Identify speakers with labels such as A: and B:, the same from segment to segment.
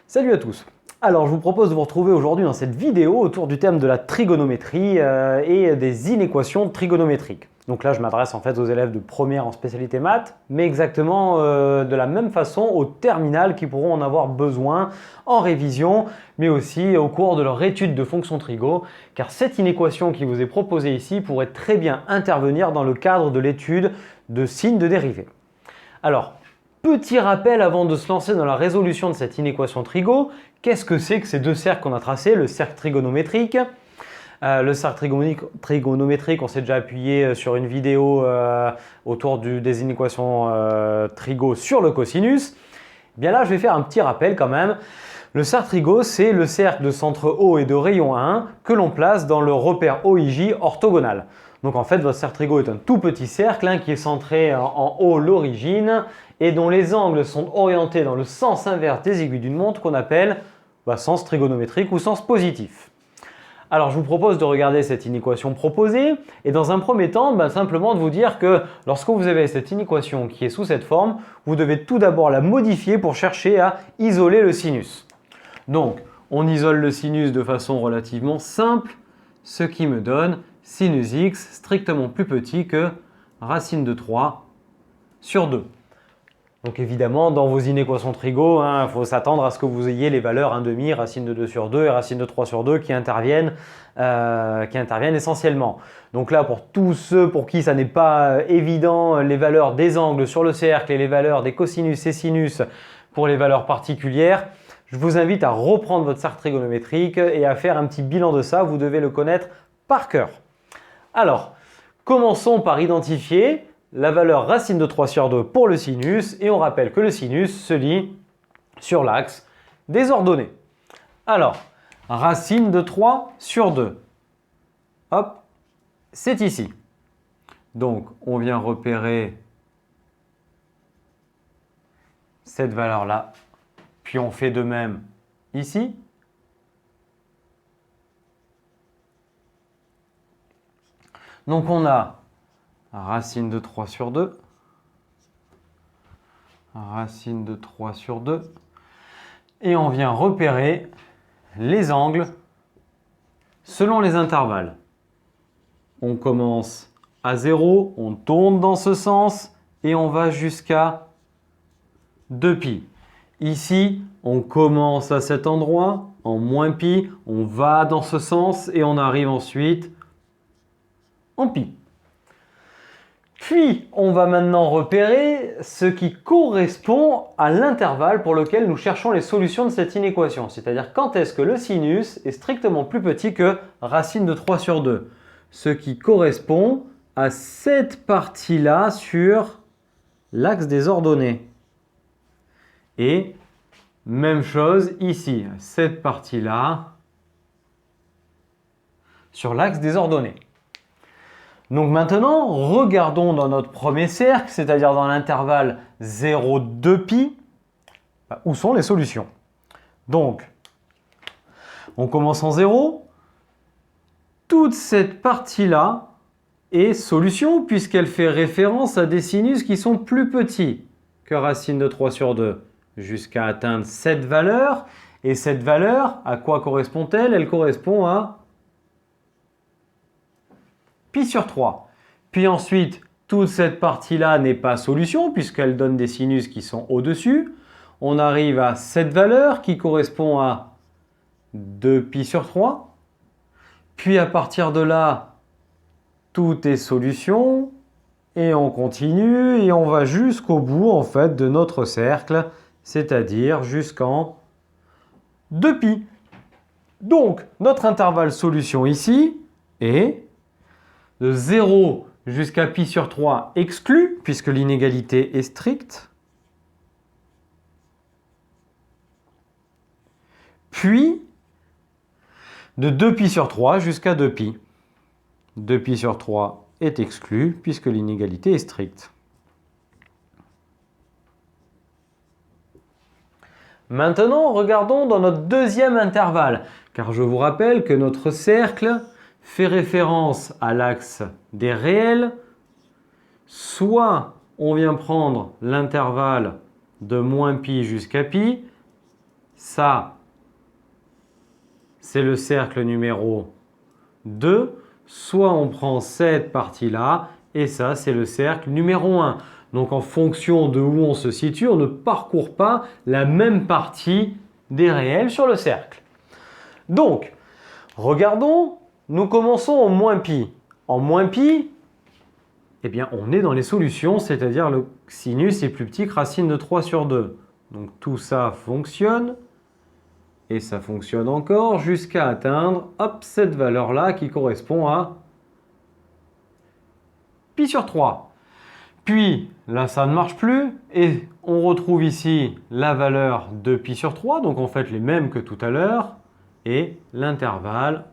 A: Salut à tous. Alors je vous propose de vous retrouver aujourd'hui dans cette vidéo autour du thème de la trigonométrie et des inéquations trigonométriques. Donc là je m'adresse en fait aux élèves de première en spécialité maths, mais exactement de la même façon aux terminales qui pourront en avoir besoin en révision, mais aussi au cours de leur étude de fonctions trigo, car cette inéquation qui vous est proposée ici pourrait très bien intervenir dans le cadre de l'étude de signes de dérivée. Alors, petit rappel avant de se lancer dans la résolution de cette inéquation trigo, qu'est-ce que c'est que ces deux cercles qu'on a tracés, le cercle trigonométrique? Le cercle trigonométrique, on s'est déjà appuyé sur une vidéo autour des inéquations trigo sur le cosinus. Bien là, je vais faire un petit rappel quand même. Le cercle trigo, c'est le cercle de centre O et de rayon 1 que l'on place dans le repère OIJ orthogonal. Donc en fait, votre cercle trigo est un tout petit cercle qui est centré en haut l'origine et dont les angles sont orientés dans le sens inverse des aiguilles d'une montre qu'on appelle sens trigonométrique ou sens positif. Alors je vous propose de regarder cette inéquation proposée et dans un premier temps, simplement de vous dire que lorsque vous avez cette inéquation qui est sous cette forme, vous devez tout d'abord la modifier pour chercher à isoler le sinus. Donc on isole le sinus de façon relativement simple, ce qui me donne sinus x strictement plus petit que racine de 3 sur 2. Donc évidemment, dans vos inéquations trigo, il faut s'attendre à ce que vous ayez les valeurs 1/2, racine de 2 sur 2 et racine de 3 sur 2 qui interviennent essentiellement. Donc là, pour tous ceux pour qui ça n'est pas évident, les valeurs des angles sur le cercle et les valeurs des cosinus et sinus pour les valeurs particulières, je vous invite à reprendre votre cercle trigonométrique et à faire un petit bilan de ça. Vous devez le connaître par cœur. Alors, commençons par identifier la valeur racine de 3 sur 2 pour le sinus et on rappelle que le sinus se lit sur l'axe des ordonnées. Alors, racine de 3 sur 2, hop, c'est ici. Donc, on vient repérer cette valeur-là, puis on fait de même ici. Donc, on a racine de 3 sur 2, racine de 3 sur 2, et on vient repérer les angles selon les intervalles. On commence à 0, on tourne dans ce sens, et on va jusqu'à 2π. Ici, on commence à cet endroit, en moins π, on va dans ce sens, et on arrive ensuite en π. Puis, on va maintenant repérer ce qui correspond à l'intervalle pour lequel nous cherchons les solutions de cette inéquation. C'est-à-dire quand est-ce que le sinus est strictement plus petit que racine de 3 sur 2. Ce qui correspond à cette partie-là sur l'axe des ordonnées. Et même chose ici, cette partie-là sur l'axe des ordonnées. Donc maintenant, regardons dans notre premier cercle, c'est-à-dire dans l'intervalle 0,2π, où sont les solutions. Donc, on commence en 0. Toute cette partie-là est solution puisqu'elle fait référence à des sinus qui sont plus petits que racine de 3 sur 2, jusqu'à atteindre cette valeur. Et cette valeur, à quoi correspond-elle? Elle correspond à π sur 3. Puis ensuite, toute cette partie-là n'est pas solution puisqu'elle donne des sinus qui sont au-dessus. On arrive à cette valeur qui correspond à 2π sur 3. Puis à partir de là, tout est solution. Et on continue et on va jusqu'au bout en fait de notre cercle, c'est-à-dire jusqu'en 2π. Donc, notre intervalle solution ici est de 0 jusqu'à π sur 3 exclu, puisque l'inégalité est stricte. Puis, de 2π sur 3 jusqu'à 2π. 2π sur 3 est exclu, puisque l'inégalité est stricte. Maintenant, regardons dans notre deuxième intervalle, car je vous rappelle que notre cercle fait référence à l'axe des réels. Soit on vient prendre l'intervalle de moins π jusqu'à π, ça, c'est le cercle numéro 2, soit on prend cette partie-là, et ça, c'est le cercle numéro 1. Donc, en fonction de où on se situe, on ne parcourt pas la même partie des réels sur le cercle. Donc, regardons, nous commençons en moins pi. En moins pi, eh bien, on est dans les solutions, c'est-à-dire le sinus est plus petit que racine de 3 sur 2. Donc, tout ça fonctionne. Et ça fonctionne encore jusqu'à atteindre, hop, cette valeur-là qui correspond à pi sur 3. Puis, là, ça ne marche plus. Et on retrouve ici la valeur de pi sur 3. Donc, en fait, les mêmes que tout à l'heure. Et l'intervalle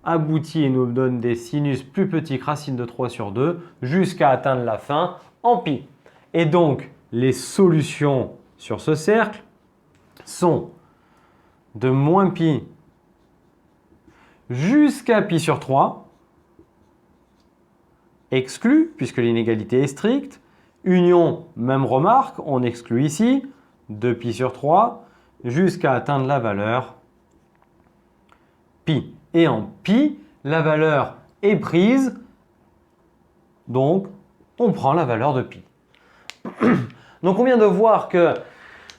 A: aboutit et nous donne des sinus plus petits que racine de 3 sur 2 jusqu'à atteindre la fin en pi. Et donc, les solutions sur ce cercle sont de moins pi jusqu'à pi sur 3, exclu, puisque l'inégalité est stricte. Union, même remarque, on exclut ici, de pi sur 3, jusqu'à atteindre la valeur pi. Et en pi, la valeur est prise, donc on prend la valeur de pi. Donc on vient de voir que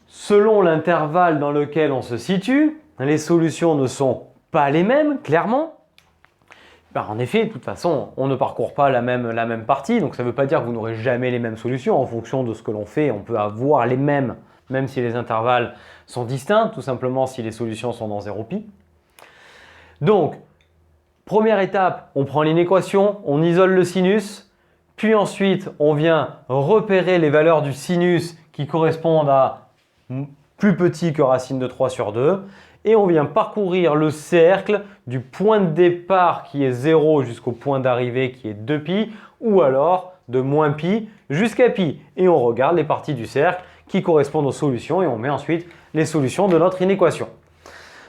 A: selon l'intervalle dans lequel on se situe, les solutions ne sont pas les mêmes, clairement. En effet, de toute façon, on ne parcourt pas la même partie, donc ça ne veut pas dire que vous n'aurez jamais les mêmes solutions. En fonction de ce que l'on fait, on peut avoir les mêmes, même si les intervalles sont distincts, tout simplement si les solutions sont dans 0 pi. Donc, première étape, on prend l'inéquation, on isole le sinus, puis ensuite, on vient repérer les valeurs du sinus qui correspondent à plus petit que racine de 3 sur 2. Et on vient parcourir le cercle du point de départ qui est 0 jusqu'au point d'arrivée qui est 2pi, ou alors de moins pi jusqu'à pi. Et on regarde les parties du cercle qui correspondent aux solutions et on met ensuite les solutions de notre inéquation.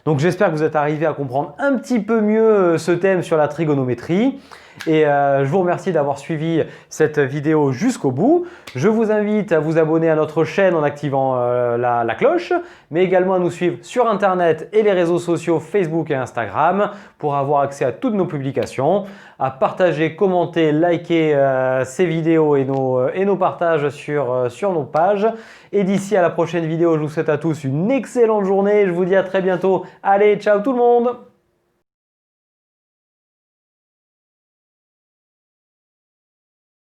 A: Donc j'espère que vous êtes arrivé à comprendre un petit peu mieux ce thème sur la trigonométrie. Et je vous remercie d'avoir suivi cette vidéo jusqu'au bout. Je vous invite à vous abonner à notre chaîne en activant la cloche, mais également à nous suivre sur Internet et les réseaux sociaux Facebook et Instagram pour avoir accès à toutes nos publications, à partager, commenter, liker ces vidéos et nos partages sur nos pages. Et d'ici à la prochaine vidéo, je vous souhaite à tous une excellente journée. Je vous dis à très bientôt. Allez, ciao tout le monde!